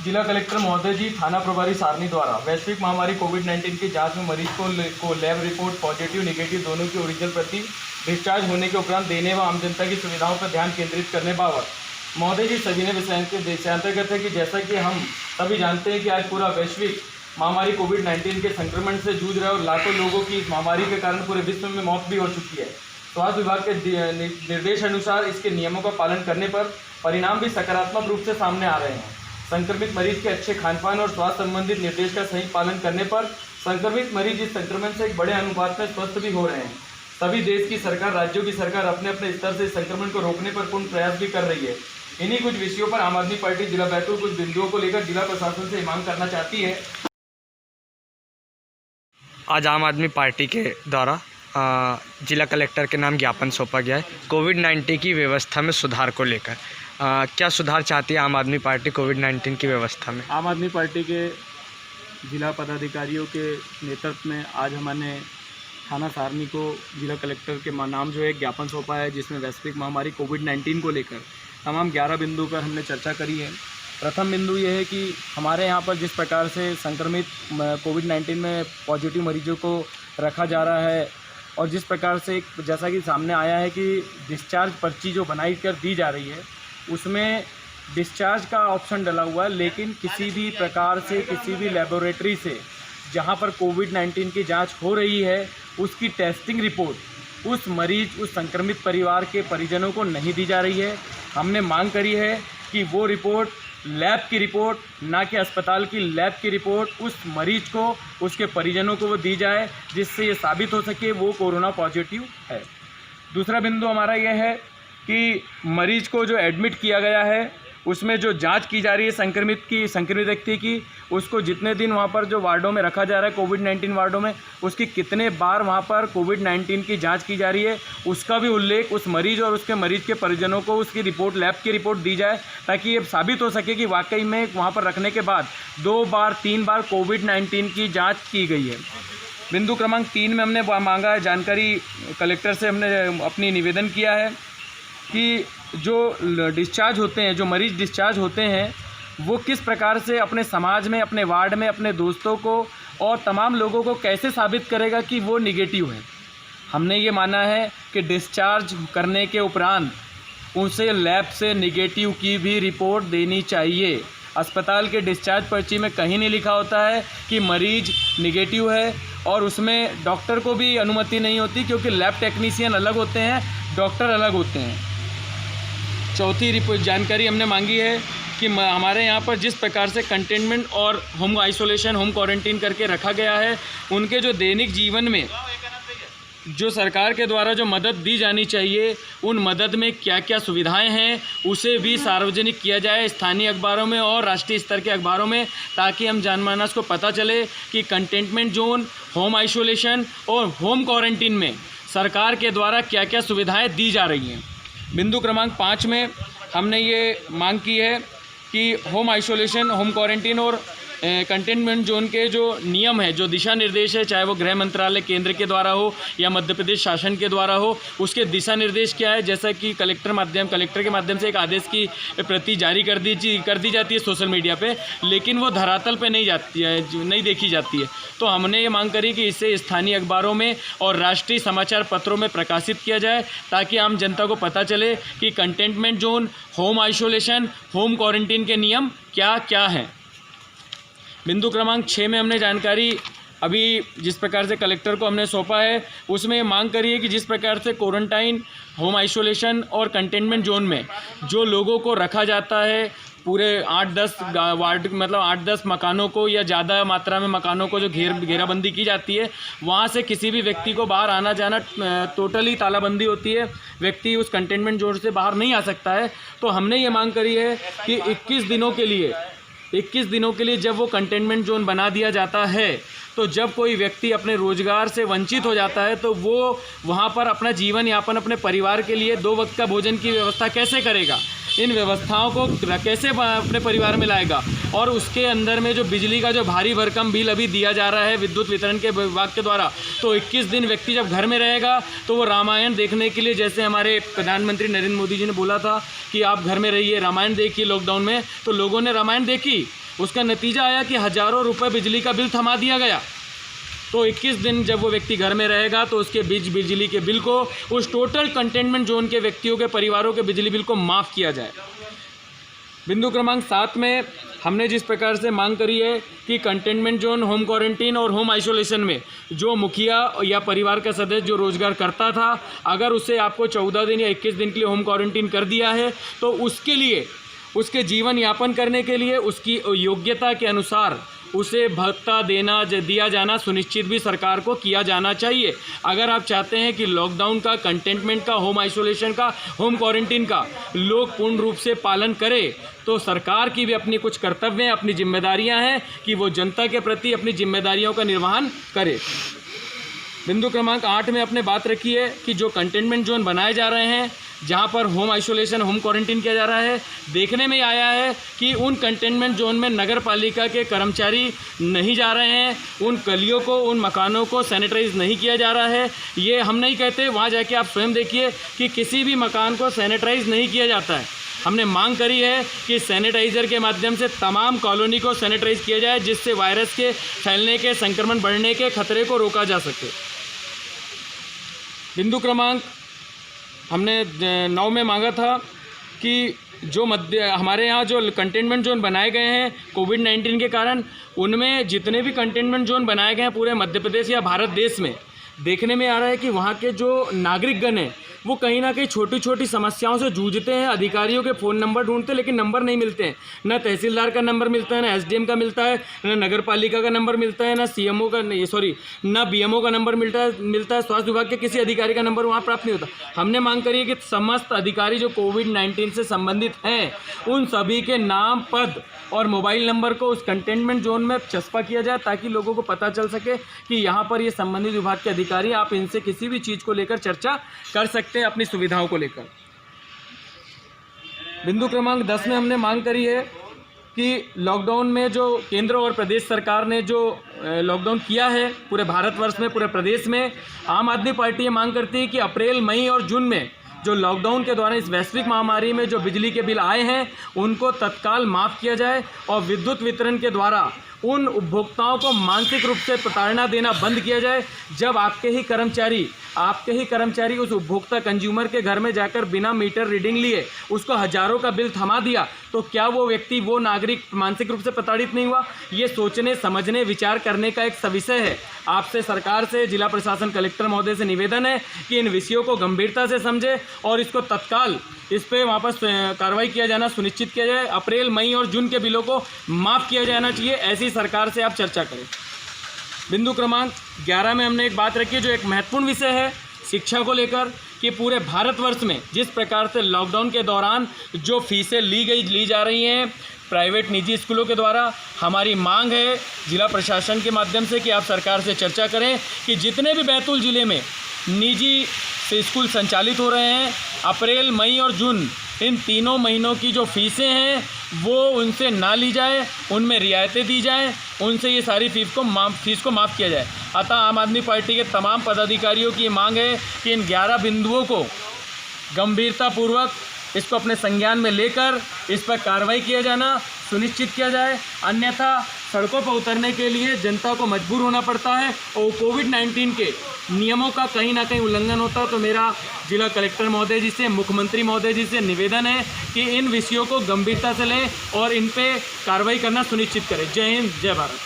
जिला कलेक्टर महोदय जी, थाना प्रभारी सारनी द्वारा वैश्विक महामारी कोविड-19 की जांच में मरीज को लैब रिपोर्ट पॉजिटिव निगेटिव दोनों की ओरिजिनल प्रति डिस्चार्ज होने के उपरांत देने व आम जनता की सुविधाओं पर ध्यान केंद्रित करने बाबत महोदय जी सभी ने विषयांतर्गत है कि जैसा कि हम सभी जानते हैं कि आज पूरा वैश्विक महामारी कोविड-19 के संक्रमण से जूझ रहे और लाखों लोगों की इस महामारी के कारण पूरे विश्व में मौत भी हो चुकी है। स्वास्थ्य विभाग के निर्देश अनुसार इसके नियमों का पालन करने पर परिणाम भी सकारात्मक रूप से सामने आ रहे हैं। संक्रमित मरीज के अच्छे खानपान और स्वास्थ्य संबंधित निर्देश का सही पालन करने पर संक्रमित मरीज इस संक्रमण से एक बड़े अनुपात में स्वस्थ भी हो रहे हैं। सभी देश की सरकार, राज्यों की सरकार अपने अपने स्तर से संक्रमण को रोकने पर पूर्ण प्रयास भी कर रही है। इन्हीं कुछ विषयों पर आम आदमी पार्टी जिला बैतूल कुछ बिंदुओं को लेकर जिला प्रशासन से मांग करना चाहती है। आज आम आदमी पार्टी के द्वारा जिला कलेक्टर के नाम ज्ञापन सौंपा गया है कोविड-19 की व्यवस्था में सुधार को लेकर। क्या सुधार चाहती है आम आदमी पार्टी कोविड-19 की व्यवस्था में? आम आदमी पार्टी के जिला पदाधिकारियों के नेतृत्व में आज हमने थाना सारनी को जिला कलेक्टर के नाम जो है ज्ञापन सौंपा है, जिसमें वैश्विक महामारी कोविड-19 को लेकर तमाम 11 बिंदु पर हमने चर्चा करी है। प्रथम बिंदु ये है कि हमारे यहाँ पर जिस प्रकार से संक्रमित कोविड-19 में पॉजिटिव मरीजों को रखा जा रहा है और जिस प्रकार से जैसा कि सामने आया है कि डिस्चार्ज पर्ची जो बनाई कर दी जा रही है उसमें डिस्चार्ज का ऑप्शन डला हुआ है, लेकिन किसी भी प्रकार से किसी भी लेबोरेटरी से जहाँ पर कोविड-19 की जांच हो रही है उसकी टेस्टिंग रिपोर्ट उस संक्रमित परिवार के परिजनों को नहीं दी जा रही है। हमने मांग करी है कि वो रिपोर्ट लैब की रिपोर्ट, ना कि अस्पताल की लैब की रिपोर्ट उस मरीज को, उसके परिजनों को वो दी जाए, जिससे ये साबित हो सके वो कोरोना पॉजिटिव है। दूसरा बिंदु हमारा यह है कि मरीज को जो एडमिट किया गया है उसमें जो जांच की जा रही है संक्रमित व्यक्ति की, उसको जितने दिन वहाँ पर जो वार्डों में रखा जा रहा है कोविड-19 वार्डों में, उसकी कितने बार वहाँ पर कोविड-19 की जांच की जा रही है, उसका भी उल्लेख उस मरीज और उसके मरीज के परिजनों को उसकी रिपोर्ट, लैब की रिपोर्ट दी जाए, ताकि ये साबित हो सके कि वाकई में वहाँ पर रखने के बाद 2 बार 3 बार कोविड-19 की जाँच की गई है। बिंदु क्रमांक 3 में हमने मांगा है जानकारी, कलेक्टर से हमने अपनी निवेदन किया है कि जो डिस्चार्ज होते हैं, जो मरीज़ डिस्चार्ज होते हैं, वो किस प्रकार से अपने समाज में, अपने वार्ड में, अपने दोस्तों को और तमाम लोगों को कैसे साबित करेगा कि वो निगेटिव है। हमने ये माना है कि डिस्चार्ज करने के उपरांत उसे लैब से निगेटिव की भी रिपोर्ट देनी चाहिए। अस्पताल के डिस्चार्ज पर्ची में कहीं नहीं लिखा होता है कि मरीज निगेटिव है, और उसमें डॉक्टर को भी अनुमति नहीं होती, क्योंकि लैब टेक्नीशियन अलग होते हैं, डॉक्टर अलग होते हैं। चौथी रिपोर्ट जानकारी हमने मांगी है कि हमारे यहाँ पर जिस प्रकार से कंटेनमेंट और होम आइसोलेशन, होम क्वारंटीन करके रखा गया है, उनके जो दैनिक जीवन में जो सरकार के द्वारा जो मदद दी जानी चाहिए, उन मदद में क्या क्या सुविधाएं हैं उसे भी सार्वजनिक किया जाए स्थानीय अखबारों में और राष्ट्रीय स्तर के अखबारों में, ताकि हम जनमानस को पता चले कि कंटेनमेंट जोन, होम आइसोलेशन और होम क्वारंटीन में सरकार के द्वारा क्या क्या सुविधाएं दी जा रही हैं। बिंदु क्रमांक 5 में हमने ये मांग की है कि होम आइसोलेशन, होम क्वारंटीन और कंटेनमेंट जोन के जो नियम है, जो दिशा निर्देश है, चाहे वो गृह मंत्रालय केंद्र के द्वारा हो या मध्य प्रदेश शासन के द्वारा हो, उसके दिशा निर्देश क्या है, जैसा कि कलेक्टर के माध्यम से एक आदेश की प्रति जारी कर दी जाती है सोशल मीडिया पे, लेकिन वो धरातल पे नहीं देखी जाती है। तो हमने ये मांग करी कि इसे स्थानीय अखबारों में और राष्ट्रीय समाचार पत्रों में प्रकाशित किया जाए, ताकि आम जनता को पता चले कि containment zone, home isolation, home quarantine के नियम क्या क्या हैं। बिंदु क्रमांक 6 में हमने जानकारी अभी जिस प्रकार से कलेक्टर को हमने सौंपा है, उसमें मांग करी है कि जिस प्रकार से क्वारंटाइन, होम आइसोलेशन और कंटेनमेंट जोन में जो लोगों को रखा जाता है, पूरे 8-10 वार्ड, मतलब 8-10 मकानों को या ज़्यादा मात्रा में मकानों को जो घेराबंदी की जाती है, वहाँ से किसी भी व्यक्ति को बाहर आना जाना टोटली तालाबंदी होती है, व्यक्ति उस कंटेनमेंट जोन से बाहर नहीं आ सकता है। तो हमने ये मांग करी है कि 21 दिनों के लिए जब वो कंटेनमेंट जोन बना दिया जाता है, तो जब कोई व्यक्ति अपने रोजगार से वंचित हो जाता है, तो वो वहाँ पर अपना जीवन यापन, अपने परिवार के लिए 2 वक्त का भोजन की व्यवस्था कैसे करेगा, इन व्यवस्थाओं को कैसे अपने परिवार में लाएगा। और उसके अंदर में जो बिजली का जो भारी भरकम बिल अभी दिया जा रहा है विद्युत वितरण के विभाग के द्वारा, तो 21 दिन व्यक्ति जब घर में रहेगा तो वो रामायण देखने के लिए, जैसे हमारे प्रधानमंत्री नरेंद्र मोदी जी ने बोला था कि आप घर में रहिए, रामायण देखिए लॉकडाउन में, तो लोगों ने रामायण देखी, उसका नतीजा आया कि हज़ारों रुपए बिजली का बिल थमा दिया गया। तो 21 दिन जब वो व्यक्ति घर में रहेगा तो उसके बिजली के बिल को, उस टोटल कंटेनमेंट जोन के व्यक्तियों के परिवारों के बिजली बिल को माफ़ किया जाए। बिंदु क्रमांक 7 में हमने जिस प्रकार से मांग करी है कि कंटेनमेंट जोन, होम क्वारंटीन और होम आइसोलेशन में जो मुखिया या परिवार का सदस्य जो रोजगार करता था, अगर उसे आपको 14 दिन या 21 दिन के लिए होम क्वारंटीन कर दिया है तो उसके लिए, उसके जीवन यापन करने के लिए उसकी योग्यता के अनुसार उसे भत्ता दिया जाना सुनिश्चित भी सरकार को किया जाना चाहिए। अगर आप चाहते हैं कि लॉकडाउन का, कंटेनमेंट का, होम आइसोलेशन का, होम क्वारंटीन का लोग पूर्ण रूप से पालन करें तो सरकार की भी अपनी कुछ कर्तव्य हैं, अपनी जिम्मेदारियां हैं कि वो जनता के प्रति अपनी जिम्मेदारियों का निर्वहन करे। बिंदु क्रमांक 8 में आपने बात रखी है कि जो कंटेनमेंट जोन बनाए जा रहे हैं जहां पर होम आइसोलेशन, होम क्वारंटीन किया जा रहा है, देखने में आया है कि उन कंटेनमेंट जोन में नगर पालिका के कर्मचारी नहीं जा रहे हैं, उन गलियों को, उन मकानों को सैनिटाइज नहीं किया जा रहा है। ये हम नहीं कहते, वहाँ जाके आप स्वयं देखिए कि किसी भी मकान को सैनिटाइज नहीं किया जाता है। हमने मांग करी है कि सैनिटाइज़र के माध्यम से तमाम कॉलोनी को सैनिटाइज किया जाए जिससे वायरस के फैलने के, संक्रमण बढ़ने के खतरे को रोका जा सके। बिंदु क्रमांक हमने 9 में मांगा था कि जो हमारे यहाँ जो कंटेनमेंट जोन बनाए गए हैं कोविड-19 के कारण, उनमें जितने भी कंटेनमेंट जोन बनाए गए हैं पूरे मध्य प्रदेश या भारत देश में, देखने में आ रहा है कि वहाँ के जो नागरिकगण हैं वो कहीं ना कहीं छोटी छोटी समस्याओं से जूझते हैं। अधिकारियों के फ़ोन नंबर ढूंढते हैं लेकिन नंबर नहीं मिलते हैं। न तहसीलदार का नंबर मिलता है, न एसडीएम का मिलता है, न नगर पालिका का नंबर मिलता है, न सीएमओ का, न बीएमओ का नंबर मिलता है। स्वास्थ्य विभाग के किसी अधिकारी का नंबर वहाँ प्राप्त नहीं होता। हमने मांग करी है कि समस्त अधिकारी जो कोविड-19 से संबंधित हैं उन सभी के नाम, पद और मोबाइल नंबर को उस कंटेनमेंट जोन में चस्पा किया जाए ताकि लोगों को पता चल सके कि यहाँ पर ये संबंधित विभाग के अधिकारी, आप इनसे किसी भी चीज़ को लेकर चर्चा कर सकते हैं अपनी सुविधाओं को लेकर। बिंदु क्रमांक 10 में हमने मांग करी है कि लॉकडाउन में जो केंद्र और प्रदेश सरकार ने जो लॉकडाउन किया है पूरे भारतवर्ष में, पूरे प्रदेश में, आम आदमी पार्टी ये मांग करती है कि अप्रैल, मई और जून में जो लॉकडाउन के दौरान इस वैश्विक महामारी में जो बिजली के बिल आए हैं उनको तत्काल माफ़ किया जाए और विद्युत वितरण के द्वारा उन उपभोक्ताओं को मानसिक रूप से प्रताड़ना देना बंद किया जाए। जब आपके ही कर्मचारी उस उपभोक्ता, कंज्यूमर के घर में जाकर बिना मीटर रीडिंग लिए उसको हज़ारों का बिल थमा दिया तो क्या वो व्यक्ति, वो नागरिक मानसिक रूप से प्रताड़ित नहीं हुआ? ये सोचने, समझने, विचार करने का एक सविषय है। आपसे, सरकार से, जिला प्रशासन, कलेक्टर महोदय से निवेदन है कि इन विषयों को गंभीरता से समझे और इसको तत्काल इस पर वापस कार्रवाई किया जाना सुनिश्चित किया जाए। अप्रैल, मई और जून के बिलों को माफ़ किया जाना चाहिए, ऐसी सरकार से आप चर्चा करें। बिंदु क्रमांक 11 में हमने एक बात रखी है जो एक महत्वपूर्ण विषय है शिक्षा को लेकर कि पूरे भारतवर्ष में जिस प्रकार से लॉकडाउन के दौरान जो फीसें ली जा रही हैं प्राइवेट, निजी स्कूलों के द्वारा, हमारी मांग है जिला प्रशासन के माध्यम से कि आप सरकार से चर्चा करें कि जितने भी बैतूल ज़िले में निजी से स्कूल संचालित हो रहे हैं, अप्रैल, मई और जून इन तीनों महीनों की जो फीसें हैं वो उनसे ना ली जाए, उनमें रियायतें दी जाएं, उनसे ये सारी फीस को माफ़ किया जाए। अतः आम आदमी पार्टी के तमाम पदाधिकारियों की मांग है कि इन 11 बिंदुओं को गंभीरतापूर्वक इसको अपने संज्ञान में लेकर इस पर कार्रवाई किया जाना सुनिश्चित किया जाए, अन्यथा सड़कों पर उतरने के लिए जनता को मजबूर होना पड़ता है और कोविड-19 के नियमों का कहीं ना कहीं उल्लंघन होता है। तो मेरा जिला कलेक्टर महोदय जी से, मुख्यमंत्री महोदय जी से निवेदन है कि इन विषयों को गंभीरता से लें और इन पे कार्रवाई करना सुनिश्चित करें। जय हिंद, जय भारत।